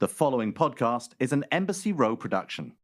The following podcast is an Embassy Row production.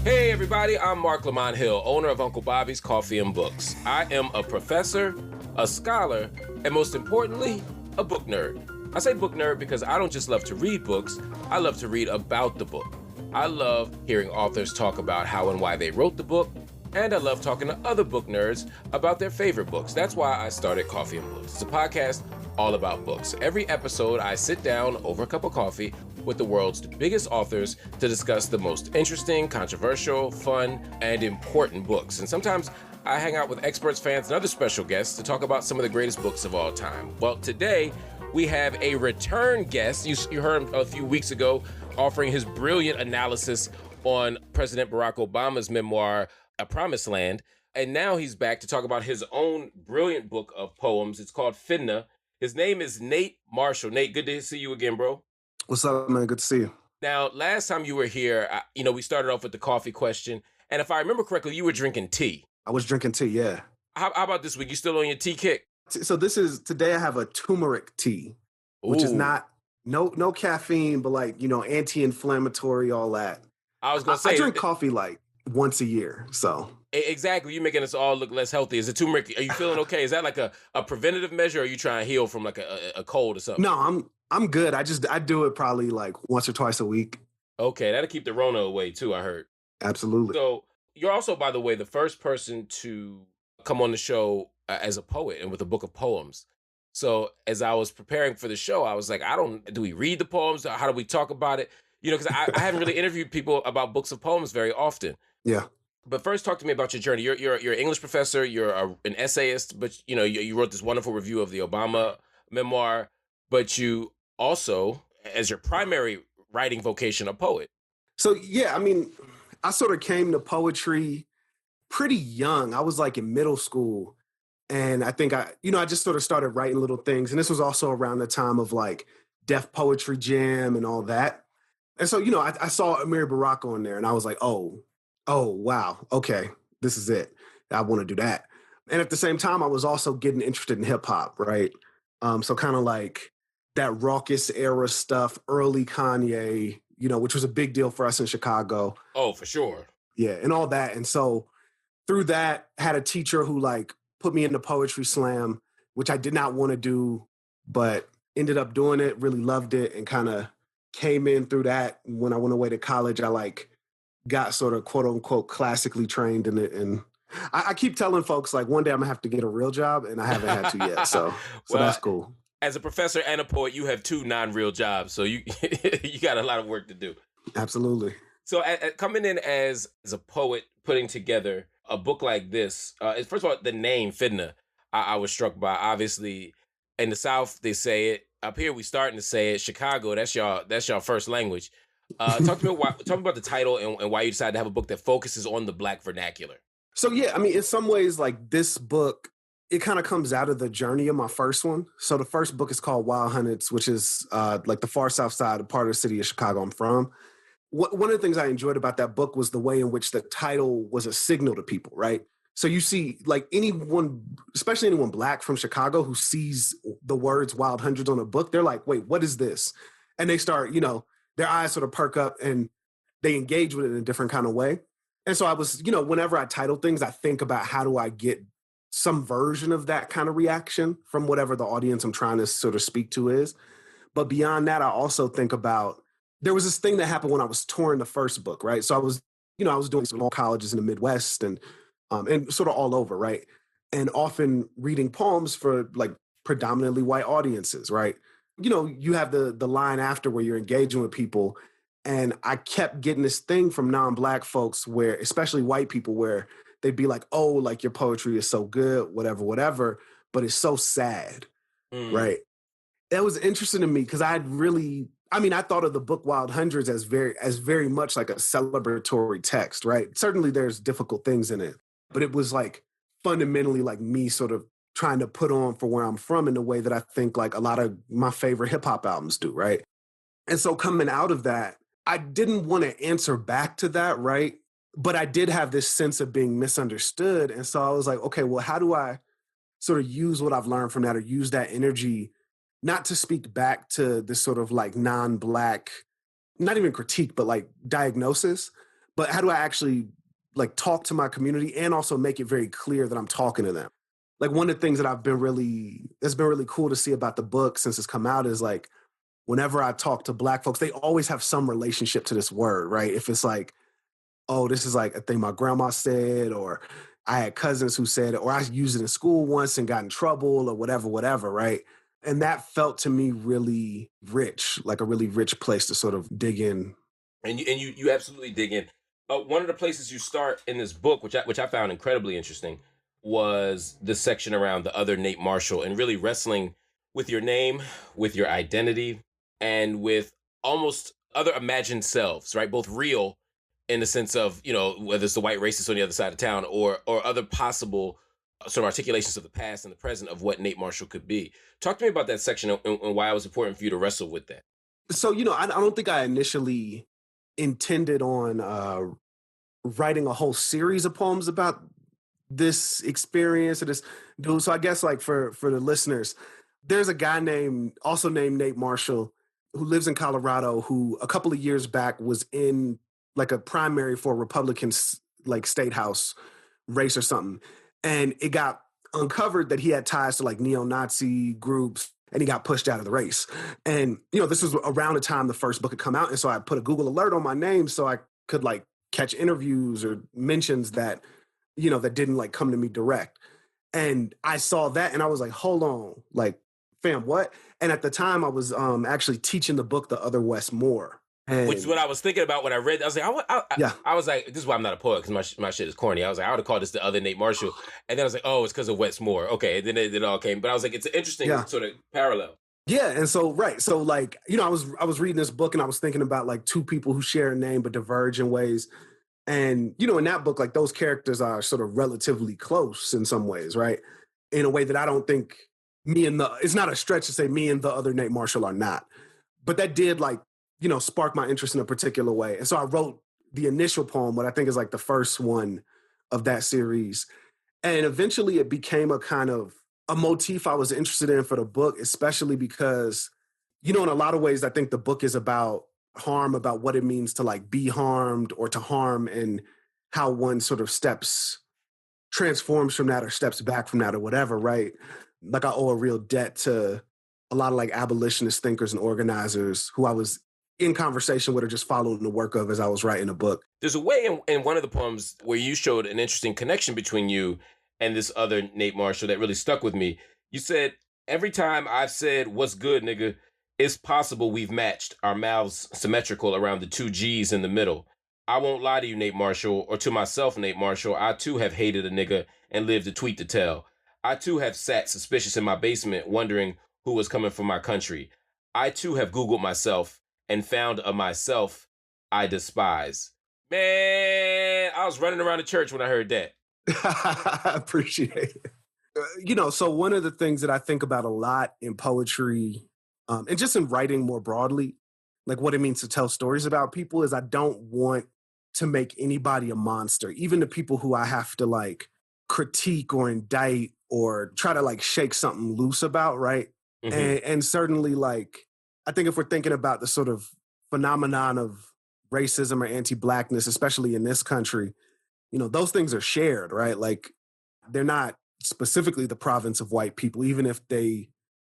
Hey everybody, I'm Marc Lamont Hill, owner of Uncle Bobby's Coffee and Books. I am a professor, a scholar, and most importantly, a book nerd. I say book nerd because I don't just love to read books, I love to read about the book. I love hearing authors talk about how and why they wrote the book, and I love talking to other book nerds about their favorite books. That's why I started Coffee and Books. It's a podcast all about books. Every episode, I sit down over a cup of coffee with the world's biggest authors to discuss the most interesting, controversial, fun, and important books. And sometimes I hang out with experts, fans, and other special guests to talk about some of the greatest books of all time. Well, today we have a return guest. You heard him a few weeks ago offering his brilliant analysis on President Barack Obama's memoir, A Promised Land. And now he's back to talk about his own brilliant book of poems. It's called Finna. His name is Nate Marshall. Nate, good to see you again, bro. What's up, man? Good to see you. Now, last time you were here, we started off with the coffee question. And if I remember correctly, you were drinking tea. I was drinking tea, yeah. How about this week? You still on your tea kick? So today I have a turmeric tea, which is not, no caffeine, but anti-inflammatory, all that. I was going to say. I drink coffee once a year, so. Exactly. You're making us all look less healthy. Is it turmeric? Are you feeling okay? Is that like a preventative measure, or are you trying to heal from like a cold or something? No, I'm good. I do it probably like once or twice a week. Okay, that'll keep the Rona away too, I heard. Absolutely. So you're also, by the way, the first person to come on the show as a poet and with a book of poems. So as I was preparing for the show, I was like, do we read the poems? How do we talk about it? Because I haven't really interviewed people about books of poems very often. Yeah. But first, talk to me about your journey. You're an English professor. You're an essayist, but you wrote this wonderful review of the Obama memoir. But you also, as your primary writing vocation, a poet. So yeah, I sort of came to poetry pretty young. I was like in middle school, and I think I just sort of started writing little things. And this was also around the time of like Def Poetry Jam and all that. And so I saw Amir Baraka on there, and I was like, oh, wow, okay, this is it. I want to do that. And at the same time, I was also getting interested in hip hop, right? So kind of like that raucous era stuff, early Kanye, which was a big deal for us in Chicago. Oh, for sure. Yeah, and all that. And so through that, had a teacher who put me into Poetry Slam, which I did not want to do, but ended up doing it, really loved it, and kind of came in through that. When I went away to college, I got sort of quote unquote classically trained in it. And I keep telling folks one day I'm gonna have to get a real job, and I haven't had to yet. So that's cool. As a professor and a poet, you have two non-real jobs. So you got a lot of work to do. Absolutely. So coming in as a poet, putting together a book like this, first of all, the name Finna, I was struck by. Obviously, in the South, they say it. Up here, we starting to say it. Chicago, that's your first language. Talk to me about the title and why you decided to have a book that focuses on the Black vernacular. So yeah, in some ways, this book, it kind of comes out of the journey of my first one. So the first book is called Wild Hundreds, which is the far south side, a part of the city of Chicago I'm from. One of the things I enjoyed about that book was the way in which the title was a signal to people, right? So you see anyone, especially anyone Black from Chicago who sees the words Wild Hundreds on a book, they're like, wait, what is this? And they start, their eyes sort of perk up and they engage with it in a different kind of way. And so I was, whenever I title things, I think about how do I get some version of that kind of reaction from whatever the audience I'm trying to sort of speak to is. But beyond that, I also think about, there was this thing that happened when I was touring the first book, right? So I was doing some colleges in the Midwest and sort of all over, right? And often reading poems for predominantly white audiences, right? You have the line after where you're engaging with people. And I kept getting this thing from non-Black folks where, especially white people, where they'd be like, oh, your poetry is so good, whatever, but it's so sad, right? That was interesting to me because I thought of the book Wild Hundreds as very much like a celebratory text, right? Certainly there's difficult things in it, but it was fundamentally me sort of trying to put on for where I'm from in a way that I think a lot of my favorite hip hop albums do, right? And so coming out of that, I didn't want to answer back to that, right? But I did have this sense of being misunderstood. And so I was like, okay, well, how do I sort of use what I've learned from that or use that energy not to speak back to this sort of like non-Black, not even critique, but like diagnosis, but how do I actually like talk to my community and also make it very clear that I'm talking to them? Like one of the things that that's been really cool to see about the book since it's come out is like, whenever I talk to Black folks, they always have some relationship to this word, right? If it's like, oh, this is like a thing my grandma said, or I had cousins who said it, or I used it in school once and got in trouble or whatever, right? And that felt to me really rich, like a really rich place to sort of dig in. And you absolutely dig in. One of the places you start in this book, which I found incredibly interesting, was the section around the other Nate Marshall and really wrestling with your name, with your identity, and with almost other imagined selves, right? Both real in the sense of, whether it's the white racist on the other side of town or other possible sort of articulations of the past and the present of what Nate Marshall could be. Talk to me about that section and why it was important for you to wrestle with that. So, I don't think I initially intended on writing a whole series of poems about this experience or this dude. So I guess like for the listeners, there's a guy named Nate Marshall who lives in Colorado who a couple of years back was in like a primary for a Republican like state house race or something. And it got uncovered that he had ties to like neo-Nazi groups and he got pushed out of the race. And, this was around the time the first book had come out. And so I put a Google alert on my name so I could like catch interviews or mentions that, that didn't like come to me direct. And I saw that and I was like, hold on, like, fam, what? And at the time I was actually teaching the book The Other Wes Moore. And which is what I was thinking about when I read. I was like, I was like, this is why I'm not a poet, because my shit is corny. I was like, I would have called this The Other Nate Marshall, and then I was like, oh, it's because of Wes Moore. Okay, and then it all came. But I was like, it's an interesting sort of parallel. Yeah, and so so like I was reading this book and I was thinking about like two people who share a name but diverge in ways, and in that book like those characters are sort of relatively close in some ways, right? In a way that I don't think it's not a stretch to say me and the other Nate Marshall are not, but that did like spark my interest in a particular way. And so I wrote the initial poem, what I think is like the first one of that series. And eventually it became a kind of a motif I was interested in for the book, especially because, in a lot of ways, I think the book is about harm, about what it means to like be harmed or to harm and how one sort of transforms from that or steps back from that or whatever, right? Like I owe a real debt to a lot of like abolitionist thinkers and organizers who I was in conversation with or just following the work of as I was writing a book. There's a way in one of the poems where you showed an interesting connection between you and this other Nate Marshall that really stuck with me. You said, every time I've said, what's good, nigga, it's possible we've matched our mouths symmetrical around the two G's in the middle. I won't lie to you, Nate Marshall, or to myself, Nate Marshall. I too have hated a nigga and lived a tweet to tell. I too have sat suspicious in my basement wondering who was coming for my country. I too have Googled myself and found a myself I despise. Man, I was running around the church when I heard that. I appreciate it. So one of the things that I think about a lot in poetry and just in writing more broadly, like what it means to tell stories about people, is I don't want to make anybody a monster, even the people who I have to like critique or indict or try to like shake something loose about, right? Mm-hmm. And certainly like, I think if we're thinking about the sort of phenomenon of racism or anti-Blackness, especially in this country, those things are shared, right? Like they're not specifically the province of white people, even if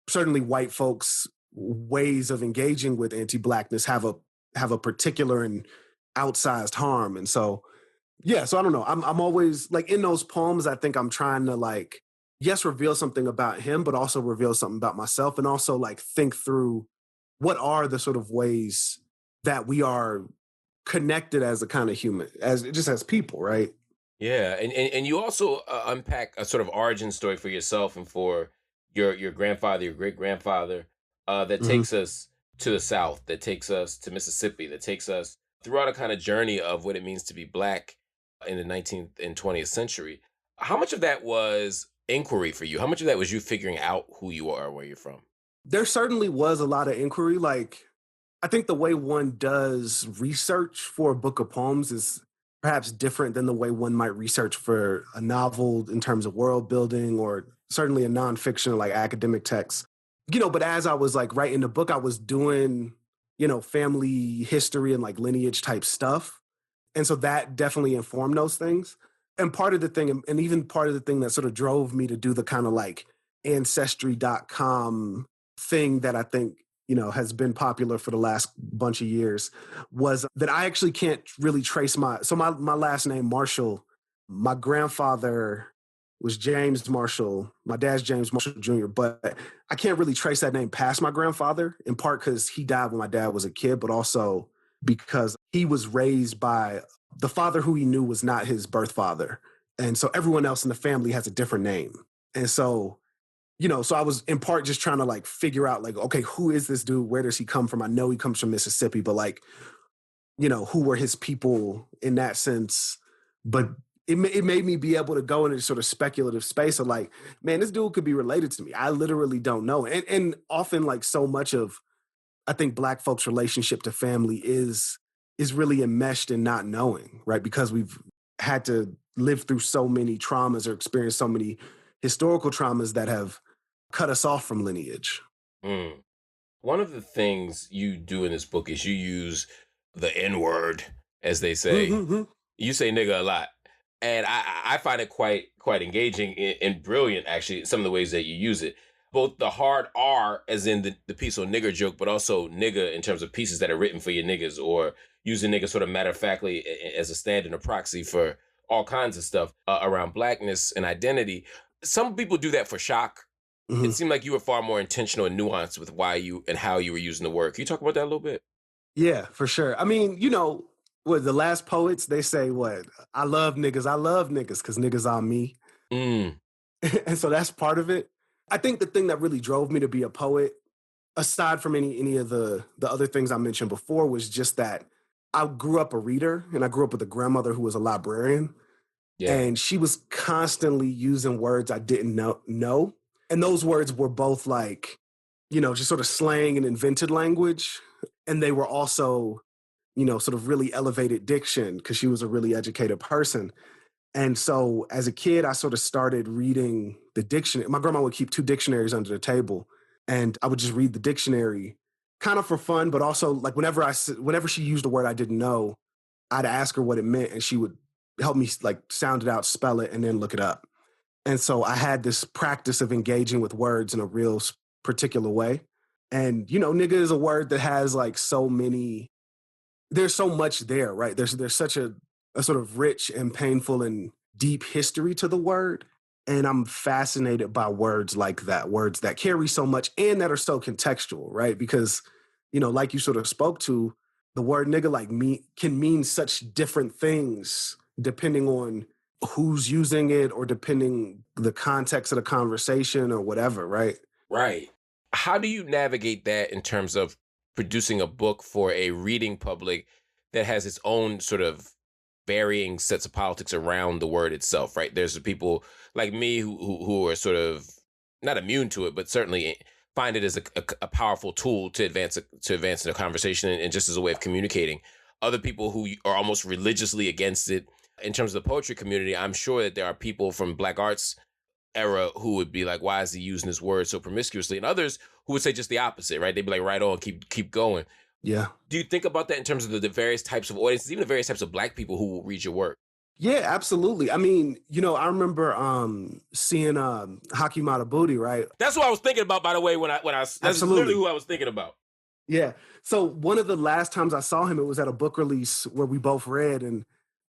certainly white folks' ways of engaging with anti-Blackness have a particular and outsized harm. And so, so I don't know. I'm always like in those poems, I think I'm trying to like, yes, reveal something about him, but also reveal something about myself and also like think through what are the sort of ways that we are connected as a kind of human, as people, right? Yeah, and you also unpack a sort of origin story for yourself and for your grandfather, your great grandfather, that takes us to the South, that takes us to Mississippi, that takes us throughout a kind of journey of what it means to be Black in the 19th and 20th century. How much of that was inquiry for you? How much of that was you figuring out who you are, where you're from? There certainly was a lot of inquiry. Like, I think the way one does research for a book of poems is perhaps different than the way one might research for a novel in terms of world building or certainly a nonfiction, like academic text. But as I was like writing the book, I was doing, family history and like lineage type stuff. And so that definitely informed those things. And part of the thing, and even part of the thing that sort of drove me to do the kind of like ancestry.com thing that I think, has been popular for the last bunch of years, was that I actually can't really trace my last name, Marshall. My grandfather was James Marshall. My dad's James Marshall Jr., but I can't really trace that name past my grandfather, in part because he died when my dad was a kid, but also because he was raised by the father who he knew was not his birth father. And so everyone else in the family has a different name. And so, so I was in part just trying to like figure out like, okay, who is this dude? Where does he come from? I know he comes from Mississippi, but like, who were his people in that sense? But it made me be able to go into sort of speculative space of like, man, this dude could be related to me. I literally don't know. And often like so much of, I think Black folks' relationship to family is really enmeshed in not knowing, right? Because we've had to live through so many traumas or experience so many historical traumas that have cut us off from lineage. Mm. One of the things you do in this book is you use the N-word, as they say. Mm-hmm. You say nigga a lot. And I find it quite engaging and brilliant, actually, some of the ways that you use it. Both the hard R, as in the piece on nigger joke, but also nigga in terms of pieces that are written for your niggas, or using nigga sort of matter-of-factly as a stand-in or proxy for all kinds of stuff around Blackness and identity. Some people do that for shock. Mm-hmm. It seemed like you were far more intentional and nuanced with why you and how you were using the word. Can you talk about that a little bit? Yeah, for sure. I mean, what the last poets, they say what? I love niggas because niggas on me. Mm. And so that's part of it. I think the thing that really drove me to be a poet, aside from any of the other things I mentioned before, was just that I grew up a reader, and I grew up with a grandmother who was a librarian. Yeah. And she was constantly using words I didn't know. And those words were both like, just sort of slang and invented language. And they were also, sort of really elevated diction because she was a really educated person. And so as a kid, I sort of started reading the dictionary. My grandma would keep 2 dictionaries under the table, and I would just read the dictionary kind of for fun, but also like whenever she used a word I didn't know, I'd ask her what it meant, and she would help me like sound it out, spell it, and then look it up. And so I had this practice of engaging with words in a real particular way. And, nigga is a word that has like there's so much there, right? There's such a sort of rich and painful and deep history to the word. And I'm fascinated by words like that, words that carry so much and that are so contextual, right? Because, like you sort of spoke to, the word nigga like me can mean such different things depending on who's using it or depending the context of the conversation or whatever, right? Right. How do you navigate that in terms of producing a book for a reading public that has its own sort of varying sets of politics around the word itself, right? There's people like me who are sort of not immune to it, but certainly find it as a powerful tool to advance in the conversation and just as a way of communicating. Other people who are almost religiously against it. In terms of the poetry community, I'm sure that there are people from Black arts era who would be like, why is he using this word so promiscuously? And others who would say just the opposite, right? They'd be like, right on, keep going. Yeah. Do you think about that in terms of the various types of audiences, even the various types of Black people who will read your work? Yeah, absolutely. I mean, I remember seeing Haki Madhubuti, right? That's what I was thinking about, by the way, when I that's Absolutely. literally who I was thinking about. Yeah. So one of the last times I saw him, it was at a book release where we both read, and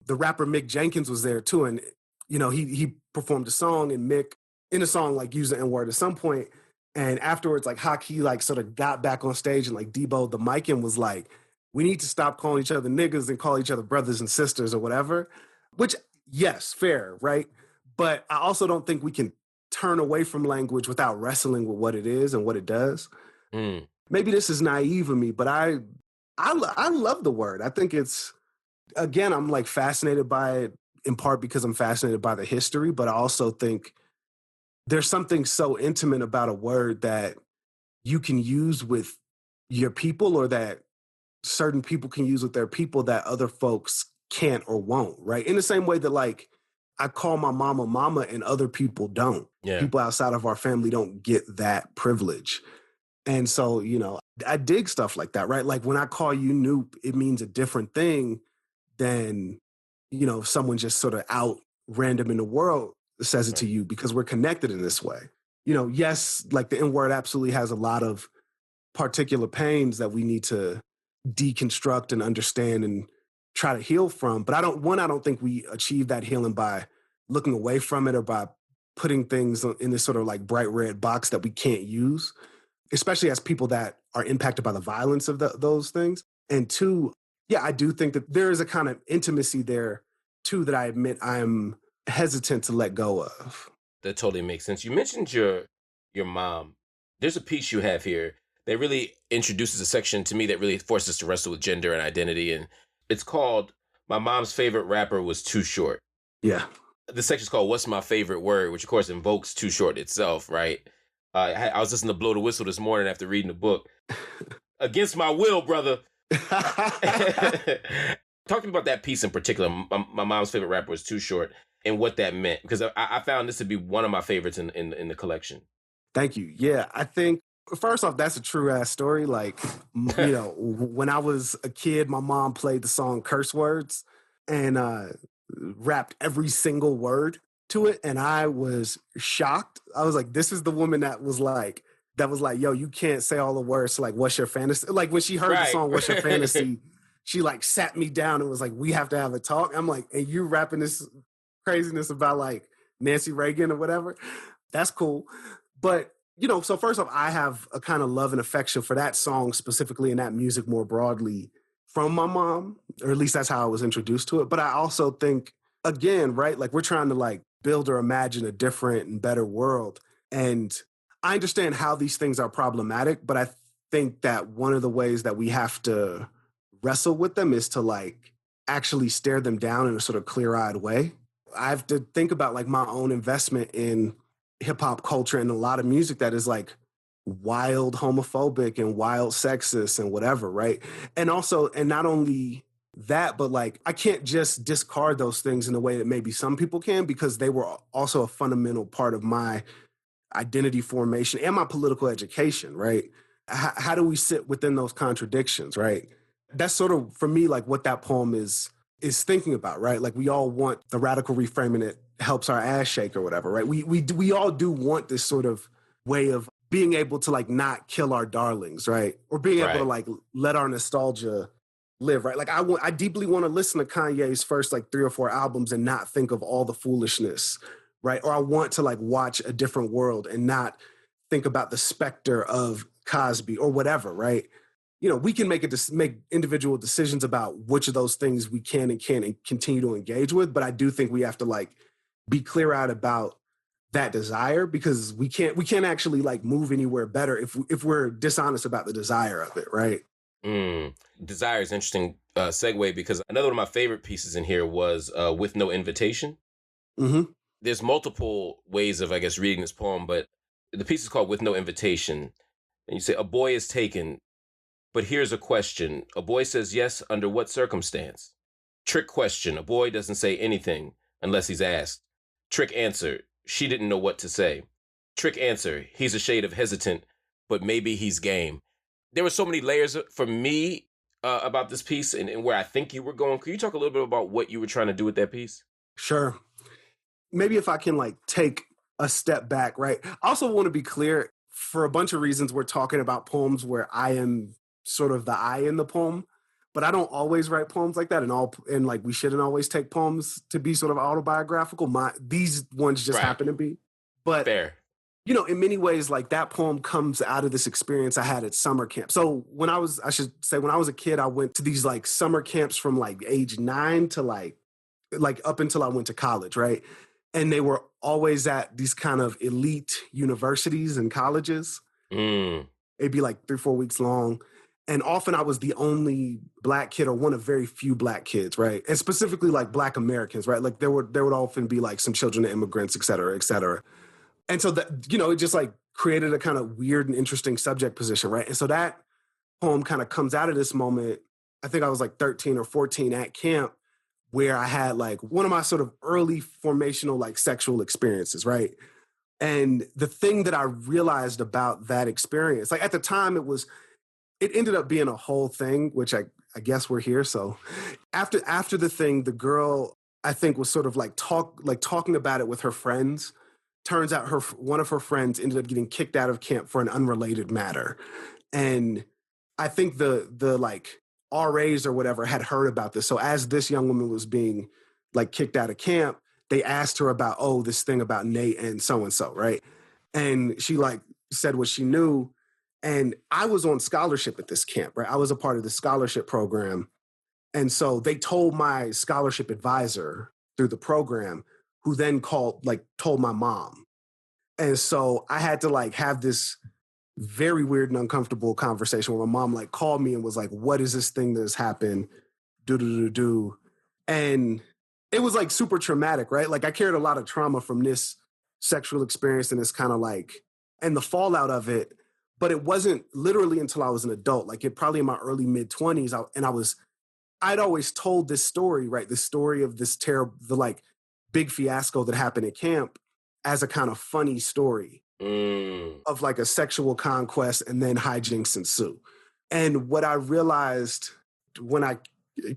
the rapper Mick Jenkins was there too. And, he performed a song, and Mick in the song, like, used the N-word at some point. And afterwards, like, Haki, like, sort of got back on stage and, like, deboed the mic and was like, we need to stop calling each other niggas and call each other brothers and sisters or whatever. Which, yes, fair, right? But I also don't think we can turn away from language without wrestling with what it is and what it does. Mm. Maybe this is naive of me, but I love the word. I think it's, again, I'm like fascinated by it in part because I'm fascinated by the history, but I also think there's something so intimate about a word that you can use with your people, or that certain people can use with their people, that other folks can't or won't, right? In the same way that, like, I call my mama mama and other people don't. Yeah. People outside of our family don't get that privilege. And so, I dig stuff like that, right? Like when I call you Noop, it means a different thing than, someone just sort of out random in the world says it to you, because we're connected in this way. Yes, like the N word absolutely has a lot of particular pains that we need to deconstruct and understand and try to heal from. But I don't think we achieve that healing by looking away from it or by putting things in this sort of like bright red box that we can't use, especially as people that are impacted by the violence of those things. And two, yeah, I do think that there is a kind of intimacy there too that I admit I'm hesitant to let go of. That totally makes sense. You mentioned your mom. There's a piece you have here that really introduces a section to me that really forces us to wrestle with gender and identity. And it's called My Mom's Favorite Rapper Was Too Short. Yeah. The section's called What's My Favorite Word, which of course invokes Too Short itself, right? I was listening to Blow the Whistle this morning after reading the book. Against my will, brother. Talk to me about that piece in particular. My mom's favorite rapper was Too Short, and what that meant, because I found this to be one of my favorites in the collection. Thank you. Yeah, I think first off, that's a true ass story. Like, when I was a kid, my mom played the song Curse Words and rapped every single word to it, and I was shocked. I was like, this is the woman that was like, yo, you can't say all the words to like, what's your fantasy? Like when she heard the song, What's Your Fantasy? She like sat me down and was like, we have to have a talk. I'm like, and you rapping this craziness about like Nancy Reagan or whatever? That's cool. But, so first off, I have a kind of love and affection for that song specifically and that music more broadly from my mom, or at least that's how I was introduced to it. But I also think, again, right, like we're trying to like build or imagine a different and better world. And I understand how these things are problematic, but I think that one of the ways that we have to wrestle with them is to like actually stare them down in a sort of clear-eyed way. I have to think about like my own investment in hip hop culture and a lot of music that is like wild homophobic and wild sexist and whatever, right? And not only that, but like I can't just discard those things in the way that maybe some people can, because they were also a fundamental part of my identity formation and my political education, right? How do we sit within those contradictions, right? That's sort of, for me, like what that poem is thinking about, right? Like we all want the radical reframing that helps our ass shake or whatever, right? We all do want this sort of way of being able to like not kill our darlings, right? Or being able to like let our nostalgia live, right? Like I deeply want to listen to Kanye's first like 3 or 4 albums and not think of all the foolishness, right? Or I want to like watch A Different World and not think about the specter of Cosby or whatever, right? We can make individual decisions about which of those things we can and can't continue to engage with. But I do think we have to like be clear out about that desire, because we can't actually like move anywhere better if we're dishonest about the desire of it, right? Desire is interesting segue, because another one of my favorite pieces in here was With No Invitation. Mm-hmm. There's multiple ways of, I guess, reading this poem, but the piece is called With No Invitation. And you say, a boy is taken, but here's a question. A boy says yes, under what circumstance? Trick question. A boy doesn't say anything unless he's asked. Trick answer. She didn't know what to say. Trick answer. He's a shade of hesitant, but maybe he's game. There were so many layers for me about this piece and where I think you were going. Could you talk a little bit about what you were trying to do with that piece? Sure. Maybe if I can like take a step back, right? I also want to be clear, for a bunch of reasons, we're talking about poems where I am sort of the I in the poem, but I don't always write poems like that, and like we shouldn't always take poems to be sort of autobiographical. These ones just happen to be. But fair. In many ways, like that poem comes out of this experience I had at summer camp. So when I was a kid, I went to these like summer camps from like age 9 to like up until I went to college, right? And they were always at these kind of elite universities and colleges. It'd be like 3-4 weeks long. And often I was the only Black kid or one of very few Black kids, right? And specifically like Black Americans, right? Like there would often be like some children of immigrants, et cetera, et cetera. And so that, it just like created a kind of weird and interesting subject position, right? And so that poem kind of comes out of this moment. I think I was like 13 or 14 at camp, where I had like one of my sort of early formational like sexual experiences, right? And the thing that I realized about that experience, like at the time it ended up being a whole thing, which I guess we're here. So after the thing, the girl I think was sort of like talking about it with her friends. Turns out one of her friends ended up getting kicked out of camp for an unrelated matter. And I think the like RAs or whatever had heard about this. So as this young woman was being like kicked out of camp, they asked her about, oh, this thing about Nate and so, right? And she like said what she knew. And I was on scholarship at this camp, right? I was a part of the scholarship program. And so they told my scholarship advisor through the program, who then told my mom. And so I had to like have this very weird and uncomfortable conversation where my mom like called me and was like, what is this thing that has happened? Do. And it was like super traumatic, right? Like I carried a lot of trauma from this sexual experience and this kind of like, and the fallout of it. But it wasn't literally until I was an adult, like it probably in my early mid-20s. I'd always told this story, right? This story of this the like big fiasco that happened at camp as a kind of funny story of like a sexual conquest and then hijinks ensue. And what I realized when I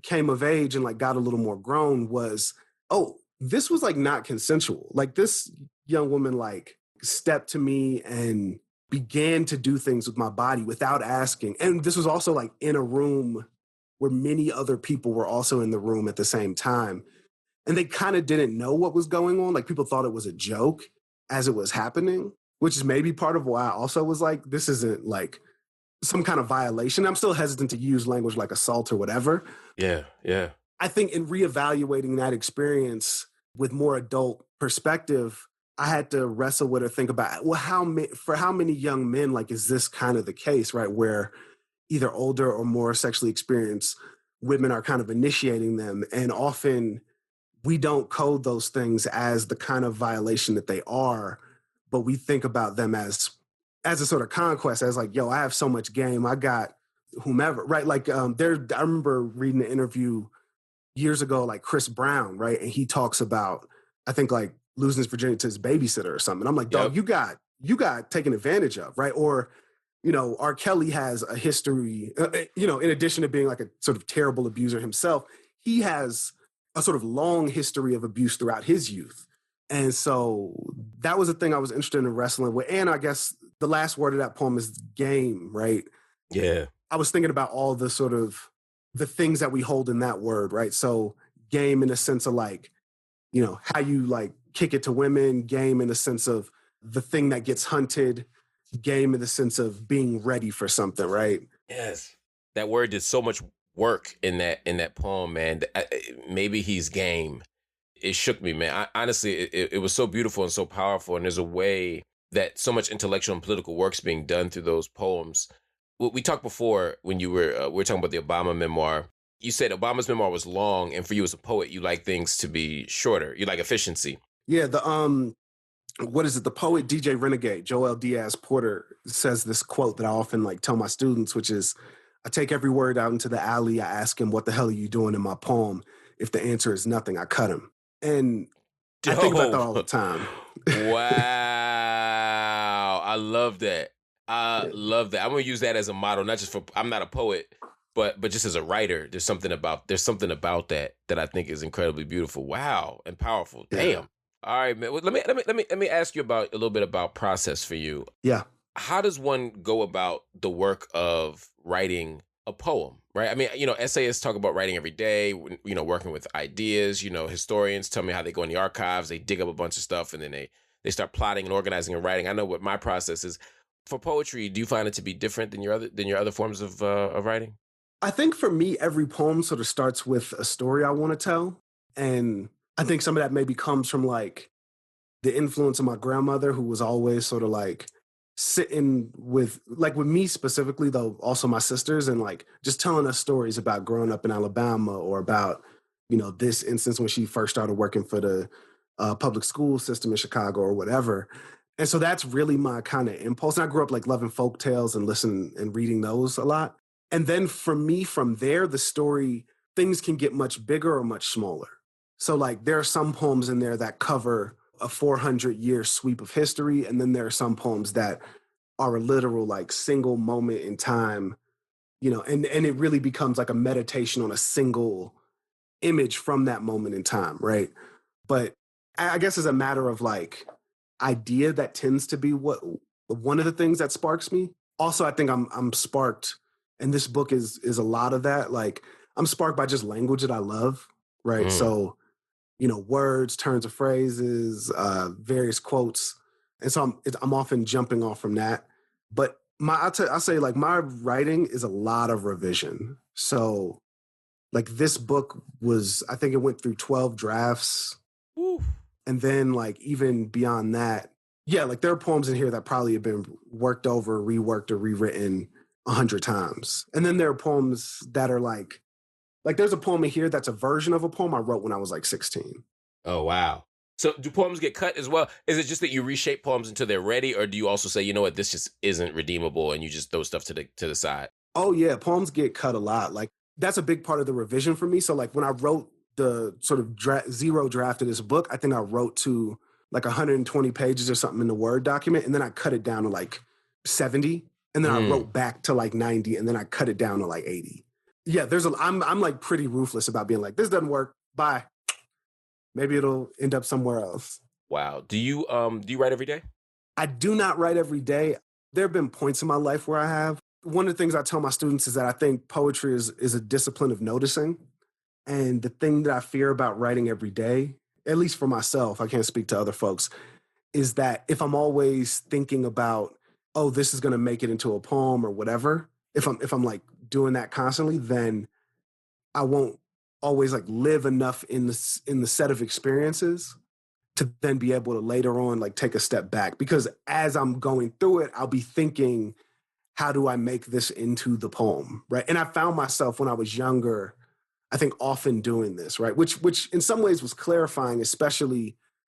came of age and like got a little more grown was, oh, this was like not consensual. Like this young woman like stepped to me and began to do things with my body without asking. And this was also like in a room where many other people were also in the room at the same time. And they kind of didn't know what was going on. Like people thought it was a joke as it was happening, which is maybe part of why I also was like, this isn't like some kind of violation. I'm still hesitant to use language like assault or whatever. Yeah. I think in reevaluating that experience with more adult perspective, I had to wrestle with or think about, well, for how many young men, like, is this kind of the case, right? Where either older or more sexually experienced women are kind of initiating them. And often we don't code those things as the kind of violation that they are, but we think about them as a sort of conquest, as like, yo, I have so much game. I got whomever, right? Like I remember reading an interview years ago, like Chris Brown, right? And he talks about, I think like losing his virginity to his babysitter or something. I'm like, dog, you got taken advantage of, right? Or, you know, R. Kelly has a history, you know, in addition to being like a sort of terrible abuser himself, he has a sort of long history of abuse throughout his youth. And so that was a thing I was interested in wrestling with. And I guess the last word of that poem is game, right? Yeah. I was thinking about all the sort of the things that we hold in that word, right? So game in the sense of like, you know, how you like kick it to women, game in the sense of the thing that gets hunted, game in the sense of being ready for something, right? Yes. That word did so much work in that poem, man. Maybe he's game. It shook me, man. Honestly, it was so beautiful and so powerful. And there's a way that so much intellectual and political work's being done through those poems. We talked before when we were talking about the Obama memoir. You said Obama's memoir was long, and for you as a poet, you like things to be shorter. You like efficiency. Yeah, what is it? The poet DJ Renegade, Joel Diaz Porter, says this quote that I often like tell my students, which is, I take every word out into the alley. I ask him, what the hell are you doing in my poem? If the answer is nothing, I cut him. And I think about that all the time. Wow. I love that. I love that. I'm going to use that as a model, not just for, I'm not a poet, but just as a writer. There's something about that I think is incredibly beautiful. Wow. And powerful. Yeah. Damn. All right, man. Well, let me ask you a little bit about process for you. Yeah. How does one go about the work of writing a poem, right? I mean, you know, essayists talk about writing every day, you know, working with ideas. You know, historians tell me how they go in the archives, they dig up a bunch of stuff, and then they start plotting and organizing and writing. I know what my process is. For poetry, do you find it to be different than your other forms of writing? I think for me, every poem sort of starts with a story I want to tell. And I think some of that maybe comes from like the influence of my grandmother, who was always sort of like sitting with me specifically, though also my sisters, and like just telling us stories about growing up in Alabama, or about, you know, this instance when she first started working for the public school system in Chicago or whatever. And so that's really my kind of impulse. And I grew up like loving folk tales and listening and reading those a lot. And then for me, from there, the story things can get much bigger or much smaller. So like there are some poems in there that cover a 400-year sweep of history. And then there are some poems that are a literal like single moment in time, and it really becomes like a meditation on a single image from that moment in time, right? But I guess as a matter of like idea, that tends to be one of the things that sparks me. Also, I think I'm sparked, and this book is a lot of that. Like I'm sparked by just language that I love, right? So, words, turns of phrases, various quotes, and so I'm often jumping off from that. But I'll say like my writing is a lot of revision. So like this book I think it went through 12 drafts. Woo. And then like even beyond that, yeah, like there are poems in here that probably have been worked over, reworked, or rewritten 100 times. And then there are poems that are like there's a poem in here that's a version of a poem I wrote when I was like 16. Oh, wow. So do poems get cut as well? Is it just that you reshape poems until they're ready? Or do you also say, you know what, this just isn't redeemable and you just throw stuff to the side? Oh yeah, poems get cut a lot. Like that's a big part of the revision for me. So like when I wrote the sort of zero draft of this book, I think I wrote to like 120 pages or something in the Word document. And then I cut it down to like 70. And then I wrote back to like 90. And then I cut it down to like 80. Yeah, I'm like pretty ruthless about being like, this doesn't work. Bye. Maybe it'll end up somewhere else. Wow. Do you write every day? I do not write every day. There have been points in my life where I have. One of the things I tell my students is that I think poetry is a discipline of noticing. And the thing that I fear about writing every day, at least for myself, I can't speak to other folks, is that if I'm always thinking about, oh, this is going to make it into a poem or whatever, if I'm like doing that constantly, then I won't always like live enough in the set of experiences to then be able to later on like take a step back. Because as I'm going through it, I'll be thinking, how do I make this into the poem, right? And I found myself when I was younger, I think often doing this, right? Which in some ways was clarifying, especially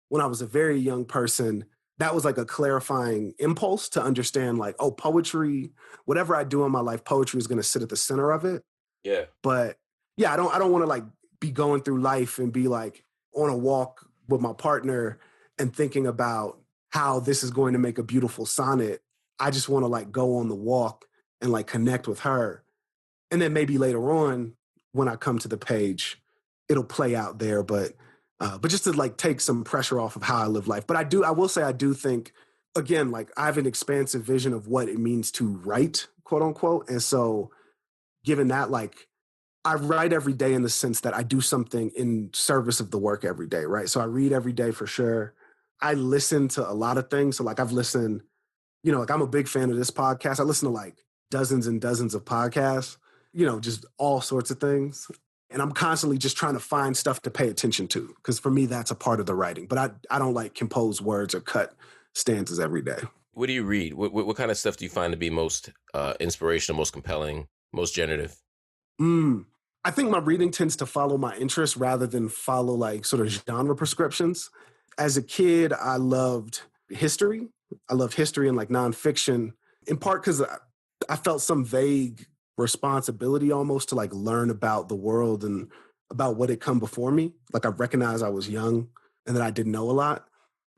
when I was a very young person. That was like a clarifying impulse to understand like, oh, poetry, whatever I do in my life, poetry is going to sit at the center of it. Yeah. But yeah, I don't want to like be going through life and be like on a walk with my partner and thinking about how this is going to make a beautiful sonnet. I just want to like go on the walk and like connect with her. And then maybe later on, when I come to the page, it'll play out there. But just to like take some pressure off of how I live life. But I will say I do think, again, like I have an expansive vision of what it means to write, quote unquote. And so given that, like I write every day in the sense that I do something in service of the work every day, right? So I read every day for sure. I listen to a lot of things. So like I've listened, like I'm a big fan of this podcast. I listen to like dozens and dozens of podcasts, just all sorts of things. And I'm constantly just trying to find stuff to pay attention to, because for me, that's a part of the writing. But I don't like compose words or cut stanzas every day. What do you read? What kind of stuff do you find to be most inspirational, most compelling, most generative? I think my reading tends to follow my interests rather than follow like sort of genre prescriptions. As a kid, I loved history. I loved history and like nonfiction, in part because I felt some vague responsibility almost to like learn about the world and about what had come before me. Like I recognized I was young and that I didn't know a lot.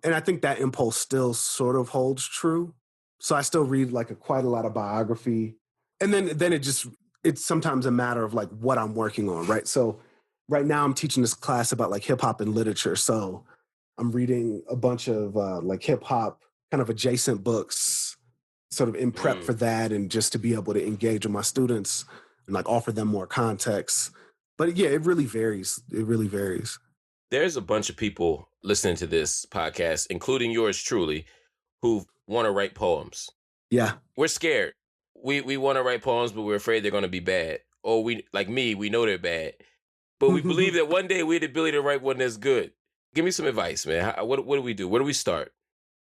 And I think that impulse still sort of holds true. So I still read like quite a lot of biography. And then it's sometimes a matter of like what I'm working on, right? So right now I'm teaching this class about like hip hop and literature. So I'm reading a bunch of like hip hop kind of adjacent books, sort of in prep for that, and just to be able to engage with my students and like offer them more context. But yeah, it really varies. It really varies. There's a bunch of people listening to this podcast, including yours truly, who want to write poems. Yeah. We're scared. We want to write poems, but we're afraid they're going to be bad. Or we know they're bad. But we believe that one day we have the ability to write one that's good. Give me some advice, man. What do we do? Where do we start?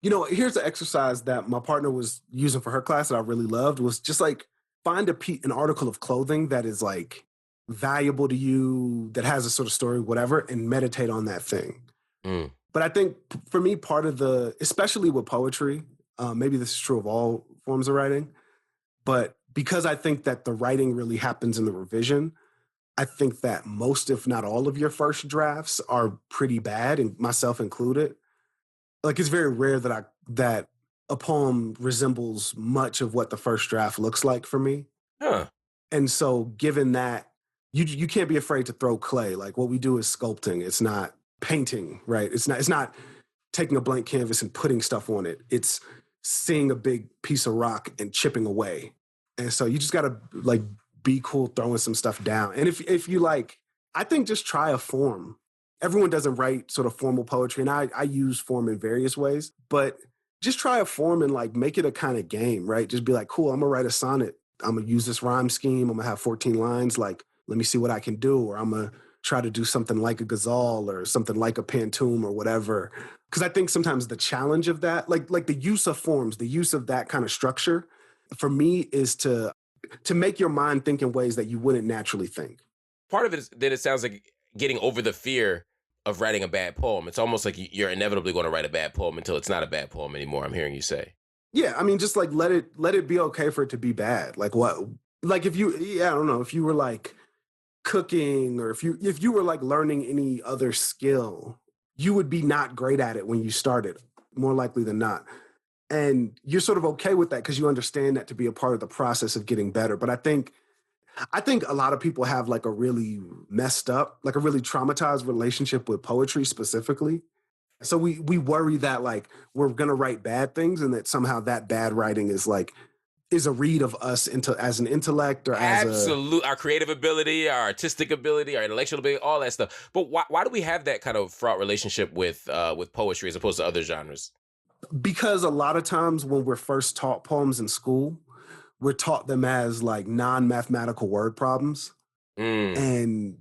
Here's the exercise that my partner was using for her class that I really loved, was just like find an article of clothing that is like valuable to you, that has a sort of story, whatever, and meditate on that thing. But I think for me, part of especially with poetry, maybe this is true of all forms of writing, but because I think that the writing really happens in the revision, I think that most, if not all of your first drafts are pretty bad, and myself included. Like it's very rare that a poem resembles much of what the first draft looks like for me. Huh. And so given that, you can't be afraid to throw clay. Like what we do is sculpting. It's not painting, right? It's not taking a blank canvas and putting stuff on it. It's seeing a big piece of rock and chipping away. And so you just gotta like be cool throwing some stuff down. And if you like, I think just try a form. Everyone doesn't write sort of formal poetry, and I use form in various ways, but just try a form and like make it a kind of game, right? Just be like, cool, I'm gonna write a sonnet. I'm gonna use this rhyme scheme. I'm gonna have 14 lines. Like, let me see what I can do. Or I'm gonna try to do something like a ghazal or something like a pantoum or whatever. Because I think sometimes the challenge of that, like the use of forms, the use of that kind of structure, for me is to make your mind think in ways that you wouldn't naturally think. Part of it is that it sounds like getting over the fear of writing a bad poem. It's almost like you're inevitably going to write a bad poem until it's not a bad poem anymore, I'm hearing you say. Yeah, I mean, just like let it be okay for it to be bad. Like what? Like if you, yeah, I don't know, if you were like cooking, or if you were like learning any other skill, you would be not great at it when you started, more likely than not. And you're sort of okay with that because you understand that to be a part of the process of getting better. But I think a lot of people have like a really messed up, like a really traumatized relationship with poetry specifically. So we worry that like we're gonna write bad things and that somehow that bad writing is a read of us into as an intellect or as a. Absolute, our creative ability, our artistic ability, our intellectual ability, all that stuff. But why do we have that kind of fraught relationship with poetry as opposed to other genres? Because a lot of times when we're first taught poems in school, we're taught them as like non-mathematical word problems. Mm, And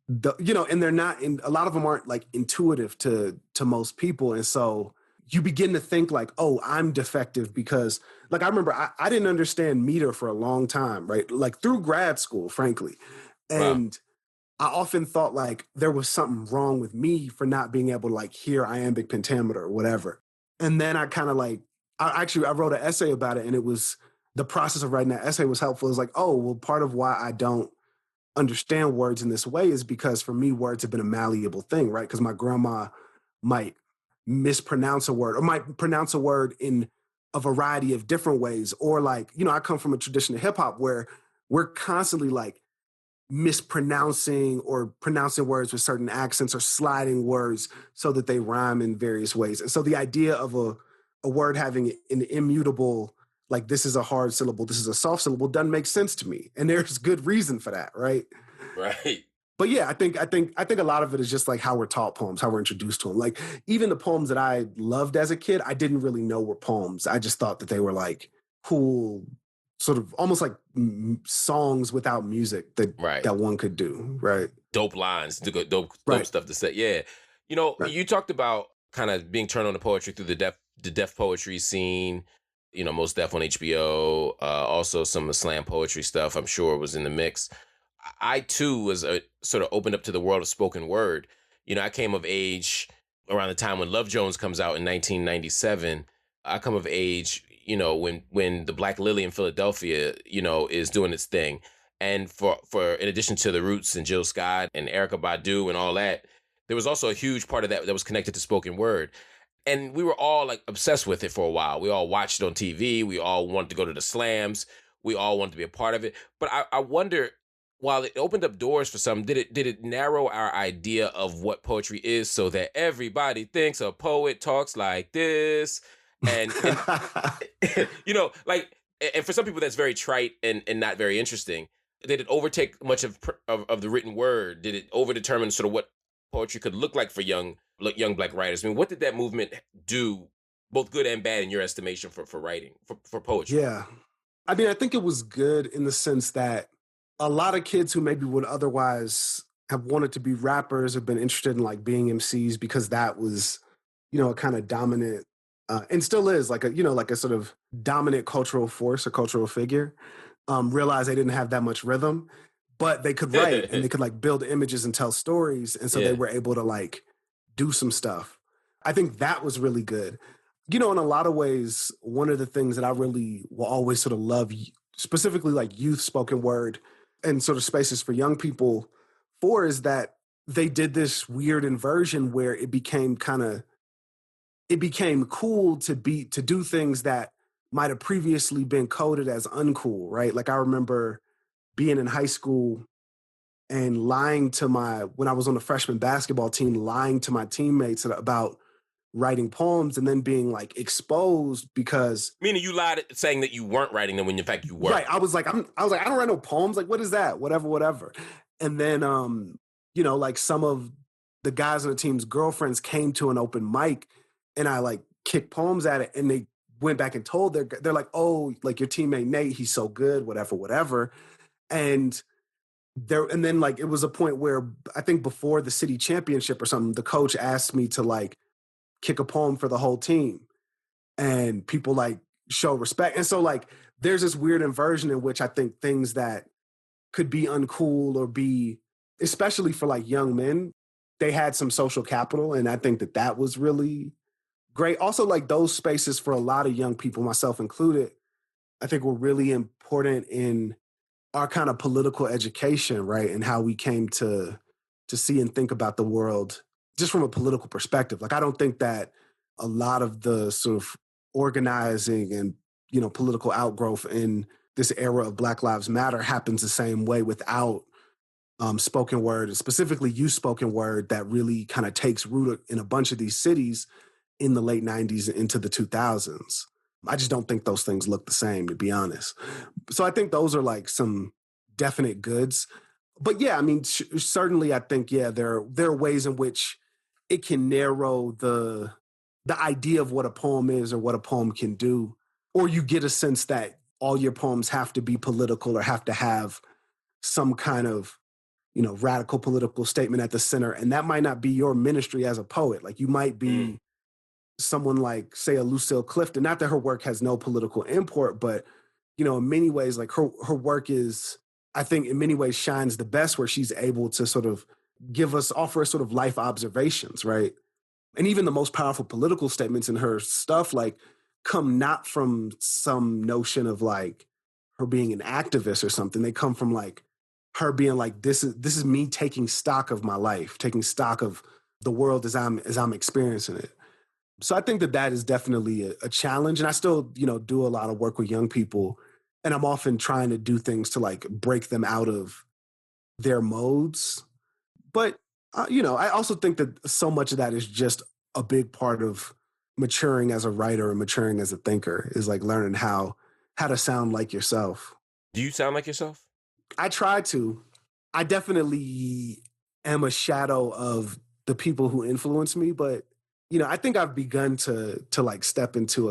and they're not, and a lot of them aren't like intuitive to most people. And so you begin to think like, oh, I'm defective because like I remember I didn't understand meter for a long time, right? Like through grad school, frankly. wow. And I often thought like there was something wrong with me for not being able to like hear iambic pentameter or whatever. And then I kind of like, I wrote an essay about it, and it was the process of writing that essay was helpful. It was like, oh, well, part of why I don't understand words in this way is because for me, words have been a malleable thing, right? Because my grandma might mispronounce a word or might pronounce a word in a variety of different ways. Or like, I come from a tradition of hip hop where we're constantly like mispronouncing or pronouncing words with certain accents or sliding words so that they rhyme in various ways. And so the idea of a word having an immutable, like this is a hard syllable, this is a soft syllable, doesn't make sense to me. And there's good reason for that, right? Right. But yeah, I think a lot of it is just like how we're taught poems, how we're introduced to them. Like even the poems that I loved as a kid, I didn't really know were poems. I just thought that they were like cool, sort of almost like songs without music that Right. that one could do, right? Dope lines, dope Right, stuff to say. Yeah. right. You talked about kind of being turned on to poetry through the deaf poetry scene, most Def on HBO, also some slam poetry stuff, I'm sure was in the mix. I too was sort of opened up to the world of spoken word. I came of age around the time when Love Jones comes out in 1997. I come of age, when the Black Lily in Philadelphia, is doing its thing. And for in addition to the Roots and Jill Scott and Erykah Badu and all that, there was also a huge part of that was connected to spoken word. And we were all like obsessed with it for a while. We all watched it on TV. We all wanted to go to the slams. We all wanted to be a part of it. But I wonder, while it opened up doors for some, did it narrow our idea of what poetry is so that everybody thinks a poet talks like this? And like, and for some people that's very trite and not very interesting. Did it overtake much of the written word? Did it overdetermine sort of what poetry could look like for young Black writers? I mean, what did that movement do, both good and bad, in your estimation, for writing, for poetry? Yeah. I mean, I think it was good in the sense that a lot of kids who maybe would otherwise have wanted to be rappers have been interested in like being MCs because that was, a kind of dominant and still is like like a sort of dominant cultural force or cultural figure. Realized they didn't have that much rhythm, but they could write and they could like build images and tell stories. And so they Yeah. were able to like do some stuff. I think that was really good. In a lot of ways, one of the things that I really will always sort of love, specifically like youth spoken word and sort of spaces for young people, before is that they did this weird inversion where it became cool to do things that might have previously been coded as uncool, right? Like I remember being in high school and when I was on the freshman basketball team, lying to my teammates about writing poems and then being like exposed because Meaning you lied saying that you weren't writing them when in fact you were. right. I was like, I don't write no poems. Like, what is that? Whatever. And then like some of the guys on the team's girlfriends came to an open mic and I like kicked poems at it and they went back and told they're like, oh, like your teammate Nate, he's so good, whatever. And then like it was a point where I think before the city championship or something, the coach asked me to like kick a poem for the whole team and people like show respect. And so like there's this weird inversion in which I think things that could be uncool or be, especially for like young men, they had some social capital. And I think that was really great. Also, like those spaces for a lot of young people, myself included, I think were really important in our kind of political education, right? And how we came to see and think about the world just from a political perspective. Like, I don't think that a lot of the sort of organizing and, political outgrowth in this era of Black Lives Matter happens the same way without spoken word, and specifically youth spoken word that really kind of takes root in a bunch of these cities in the late 90s and into the 2000s. I just don't think those things look the same, to be honest. So I think those are like some definite goods. But yeah, I mean, certainly I think, yeah, there are ways in which it can narrow the idea of what a poem is or what a poem can do. Or you get a sense that all your poems have to be political or have to have some kind of, radical political statement at the center. And that might not be your ministry as a poet. Like you might be someone like, say, a Lucille Clifton, not that her work has no political import, but, in many ways, like her work is, I think in many ways shines the best where she's able to sort of offer us sort of life observations, right? And even the most powerful political statements in her stuff, like, come not from some notion of like her being an activist or something. They come from like her being like, this is me taking stock of my life, taking stock of the world as I'm experiencing it. So I think that is definitely a challenge. And I still, do a lot of work with young people. And I'm often trying to do things to like break them out of their modes. But, I also think that so much of that is just a big part of maturing as a writer and maturing as a thinker is like learning how to sound like yourself. Do you sound like yourself? I try to. I definitely am a shadow of the people who influence me, but I think I've begun to like step into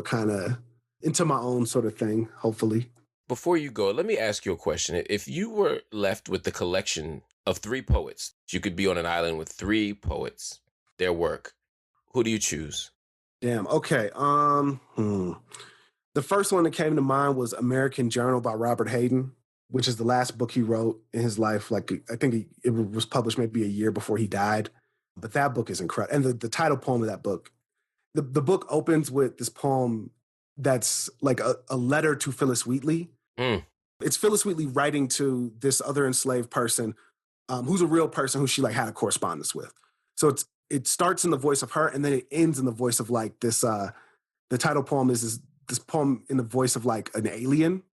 into my own sort of thing, hopefully. Before you go, let me ask you a question. If you were left with the collection of 3 poets, you could be on an island with 3 poets, their work, who do you choose? Damn. Okay. The first one that came to mind was American Journal by Robert Hayden, which is the last book he wrote in his life. Like, I think it was published maybe a year before he died. But that book is incredible. And the title poem of that book, the book opens with this poem that's like a letter to Phyllis Wheatley. It's Phyllis Wheatley writing to this other enslaved person who's a real person who she like had a correspondence with. So it starts in the voice of her and then it ends in the voice of like this, the title poem is this poem in the voice of like an alien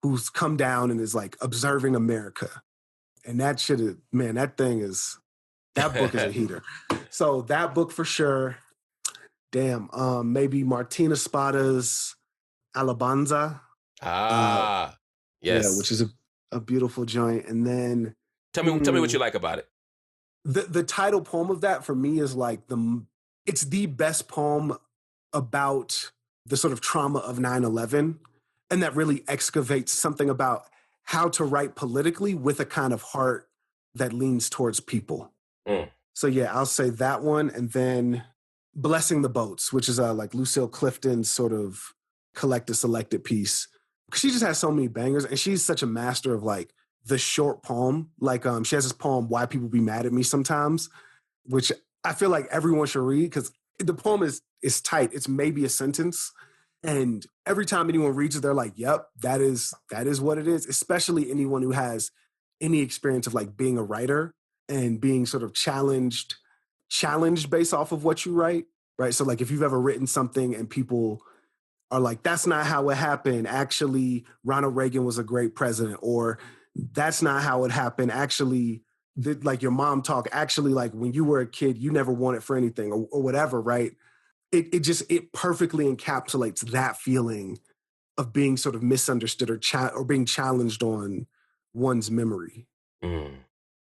who's come down and is like observing America. And that book is a heater. So that book for sure. Damn. Maybe Martina Spada's Alabanza. Yes. Yeah, which is a beautiful joint. And then tell me what you like about it. The title poem of that for me is like it's the best poem about the sort of trauma of 9/11, and that really excavates something about how to write politically with a kind of heart that leans towards people. So yeah, I'll say that one. And then Blessing the Boats, which is like Lucille Clifton's sort of collected selected piece. She just has so many bangers and she's such a master of like the short poem. Like she has this poem, Why People Be Mad at Me Sometimes, which I feel like everyone should read because the poem is tight. It's maybe a sentence. And every time anyone reads it, they're like, yep, that is what it is, especially anyone who has any experience of like being a writer and being sort of challenged based off of what you write, right? So like if you've ever written something and people are like, that's not how it happened. Actually, Ronald Reagan was a great president, or that's not how it happened. Actually, like your mom talk, actually, like when you were a kid, you never wanted for anything or whatever, right? It perfectly encapsulates that feeling of being sort of misunderstood or being challenged on one's memory.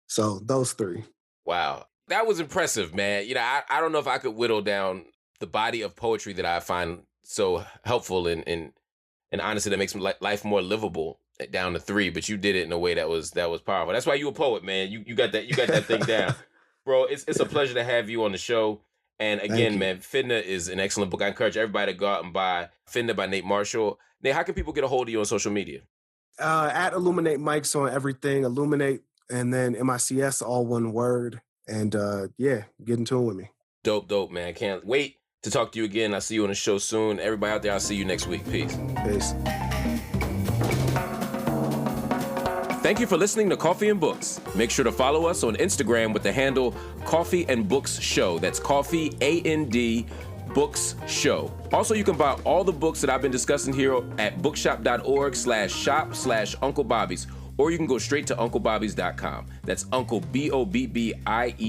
So those three. Wow. That was impressive, man. I don't know if I could whittle down the body of poetry that I find so helpful and honestly that makes life more livable down to 3, but you did it in a way that was powerful. That's why you a poet, man. You got that thing down. Bro, it's a pleasure to have you on the show. And again, man, Fitna is an excellent book. I encourage everybody to go out and buy Fitna by Nate Marshall. Nate, how can people get a hold of you on social media? At Illuminate Mics on everything. Illuminate and then MICS, all one word. And get in tune with me. Dope, man. Can't wait to talk to you again. I'll see you on the show soon. Everybody out there, I'll see you next week. Peace. Thank you for listening to Coffee and Books. Make sure to follow us on Instagram with the handle Coffee and Books Show. That's Coffee, A-N-D, Books Show. Also, you can buy all the books that I've been discussing here at bookshop.org/shop/Uncle Bobby's, or you can go straight to UncleBobby's.com. That's Uncle, BOBBIES.com.